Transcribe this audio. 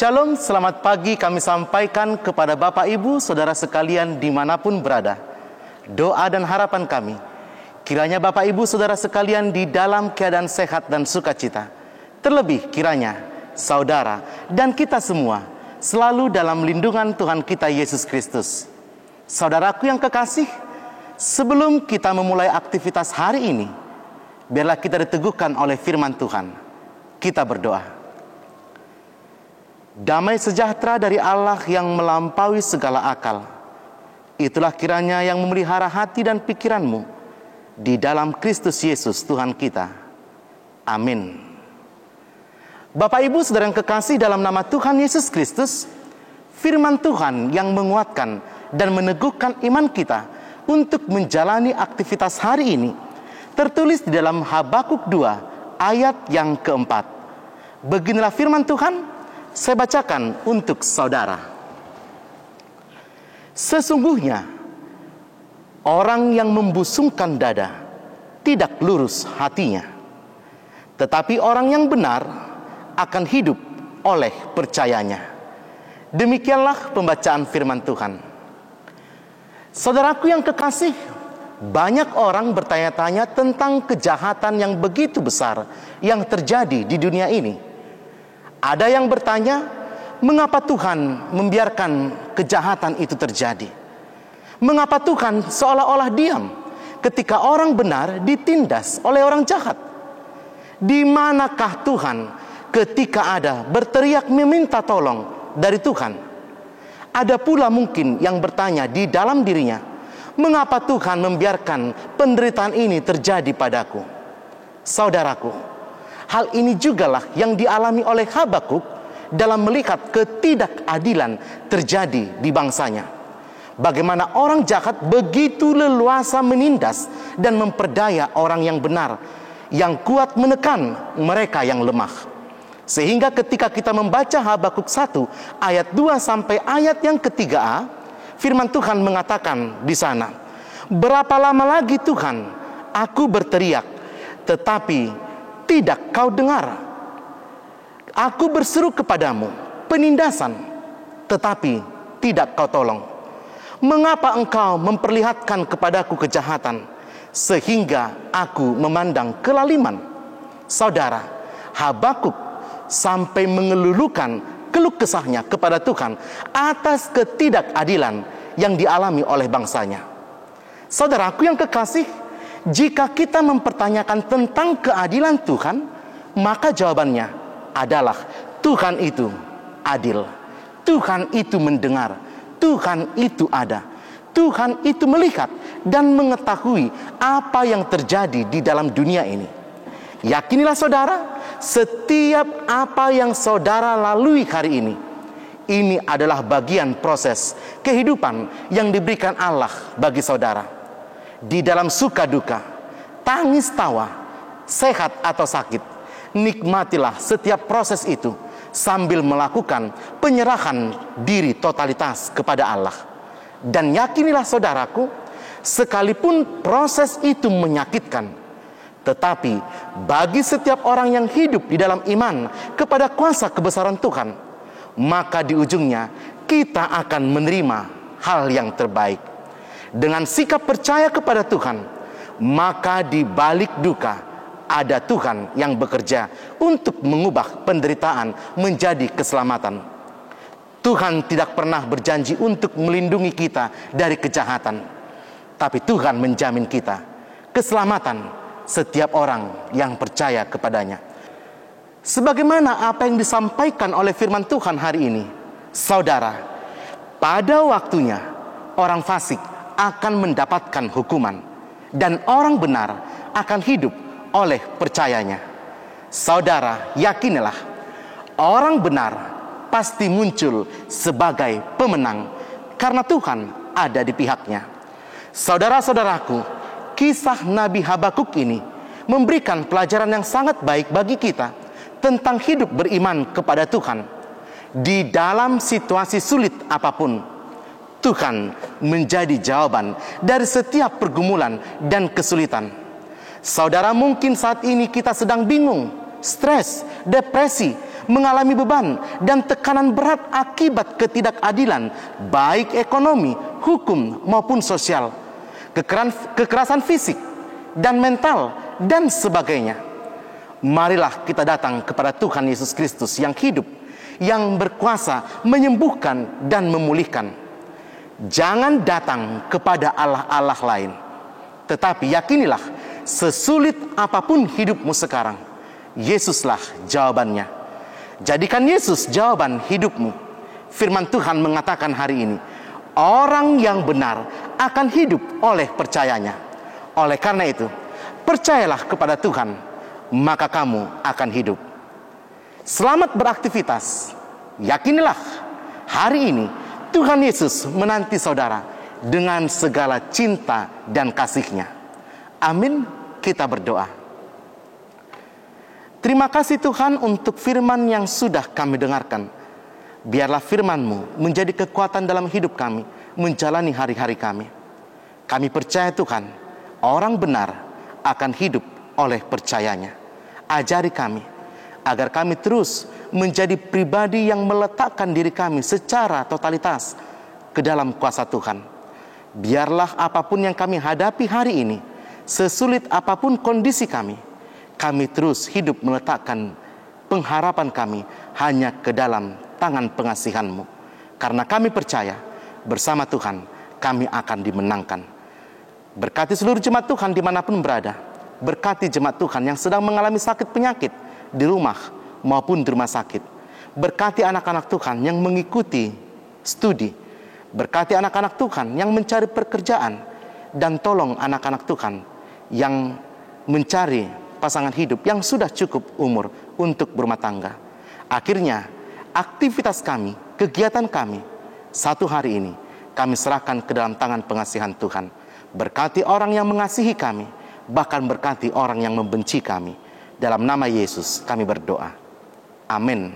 Shalom, selamat pagi kami sampaikan kepada Bapak Ibu, Saudara sekalian dimanapun berada. Doa dan harapan kami, kiranya Bapak Ibu Saudara sekalian di dalam keadaan sehat dan sukacita. Terlebih kiranya saudara dan kita semua selalu dalam lindungan Tuhan kita Yesus Kristus. Saudaraku yang kekasih, sebelum kita memulai aktivitas hari ini, biarlah kita diteguhkan oleh firman Tuhan. Kita berdoa. Damai sejahtera dari Allah yang melampaui segala akal, itulah kiranya yang memelihara hati dan pikiranmu di dalam Kristus Yesus Tuhan kita. Amin. Bapak Ibu Saudara yang kekasih dalam nama Tuhan Yesus Kristus, firman Tuhan yang menguatkan dan meneguhkan iman kita untuk menjalani aktivitas hari ini tertulis di dalam Habakuk 2 ayat yang keempat. Beginilah firman Tuhan, saya bacakan untuk saudara. Sesungguhnya orang yang membusungkan dada tidak lurus hatinya, tetapi orang yang benar akan hidup oleh percayanya. Demikianlah pembacaan firman Tuhan. Saudaraku yang kekasih, banyak orang bertanya-tanya tentang kejahatan yang begitu besar yang terjadi di dunia ini. Ada yang bertanya, mengapa Tuhan membiarkan kejahatan itu terjadi? Mengapa Tuhan seolah-olah diam ketika orang benar ditindas oleh orang jahat? Di manakah Tuhan ketika ada berteriak meminta tolong dari Tuhan? Ada pula mungkin yang bertanya di dalam dirinya, mengapa Tuhan membiarkan penderitaan ini terjadi padaku? Saudaraku, hal ini jugalah yang dialami oleh Habakuk dalam melihat ketidakadilan terjadi di bangsanya. Bagaimana orang jahat begitu leluasa menindas dan memperdaya orang yang benar, yang kuat menekan mereka yang lemah. Sehingga ketika kita membaca Habakuk 1 ayat 2 sampai ayat yang ketiga, firman Tuhan mengatakan di sana, berapa lama lagi Tuhan aku berteriak, tetapi tidak kau dengar. Aku berseru kepadamu penindasan, tetapi tidak kau tolong. Mengapa engkau memperlihatkan kepadaku kejahatan, sehingga aku memandang kelaliman? Saudara, Habakuk sampai mengelulukan keluh kesahnya kepada Tuhan atas ketidakadilan yang dialami oleh bangsanya. Saudaraku yang kekasih, jika kita mempertanyakan tentang keadilan Tuhan, maka jawabannya adalah Tuhan itu adil. Tuhan itu mendengar. Tuhan itu ada. Tuhan itu melihat dan mengetahui apa yang terjadi di dalam dunia ini. Yakinilah saudara, setiap apa yang saudara lalui hari ini adalah bagian proses kehidupan yang diberikan Allah bagi saudara. Di dalam suka duka, tangis tawa, sehat atau sakit, nikmatilah setiap proses itu sambil melakukan penyerahan diri totalitas kepada Allah. Dan yakinilah saudaraku, sekalipun proses itu menyakitkan, tetapi bagi setiap orang yang hidup di dalam iman kepada kuasa kebesaran Tuhan, maka di ujungnya kita akan menerima hal yang terbaik. Dengan sikap percaya kepada Tuhan, maka di balik duka ada Tuhan yang bekerja untuk mengubah penderitaan menjadi keselamatan. Tuhan tidak pernah berjanji untuk melindungi kita dari kejahatan, tapi Tuhan menjamin kita keselamatan setiap orang yang percaya kepadanya. Sebagaimana apa yang disampaikan oleh firman Tuhan hari ini, saudara, pada waktunya orang fasik akan mendapatkan hukuman, dan orang benar akan hidup oleh percayanya. Saudara, yakinilah, orang benar pasti muncul sebagai pemenang karena Tuhan ada di pihaknya. Saudara-saudaraku, kisah Nabi Habakuk ini memberikan pelajaran yang sangat baik bagi kita tentang hidup beriman kepada Tuhan. Di dalam situasi sulit apapun, Tuhan menjadi jawaban dari setiap pergumulan dan kesulitan. Saudara, mungkin saat ini kita sedang bingung, stres, depresi, mengalami beban dan tekanan berat akibat ketidakadilan, baik ekonomi, hukum maupun sosial, kekerasan fisik dan mental, dan sebagainya. Marilah kita datang kepada Tuhan Yesus Kristus yang hidup, yang berkuasa menyembuhkan dan memulihkan. Jangan datang kepada Allah-Allah lain, tetapi yakinilah, sesulit apapun hidupmu sekarang, Yesuslah jawabannya. Jadikan Yesus jawaban hidupmu. Firman Tuhan mengatakan hari ini, orang yang benar akan hidup oleh percayanya. Oleh karena itu, percayalah kepada Tuhan, maka kamu akan hidup. Selamat beraktivitas. Yakinilah, hari ini Tuhan Yesus menanti saudara dengan segala cinta dan kasih-Nya. Amin. Kita berdoa. Terima kasih Tuhan untuk firman yang sudah kami dengarkan. Biarlah firman-Mu menjadi kekuatan dalam hidup kami, menjalani hari-hari kami. Kami percaya Tuhan, orang benar akan hidup oleh percayanya. Ajari kami, agar kami terus menjadi pribadi yang meletakkan diri kami secara totalitas ke dalam kuasa Tuhan. Biarlah apapun yang kami hadapi hari ini, sesulit apapun kondisi kami terus hidup meletakkan pengharapan kami hanya ke dalam tangan pengasihan-Mu. Karena kami percaya, bersama Tuhan kami akan dimenangkan. Berkati seluruh jemaat Tuhan dimanapun berada. Berkati jemaat Tuhan yang sedang mengalami sakit penyakit di rumah maupun di rumah sakit. Berkati anak-anak Tuhan yang mengikuti studi. Berkati anak-anak Tuhan yang mencari pekerjaan. Dan tolong anak-anak Tuhan yang mencari pasangan hidup yang sudah cukup umur untuk berumah tangga. Akhirnya, aktivitas kami, kegiatan kami, satu hari ini, kami serahkan ke dalam tangan pengasihan Tuhan. Berkati orang yang mengasihi kami, bahkan berkati orang yang membenci kami. Dalam nama Yesus kami berdoa. Amin.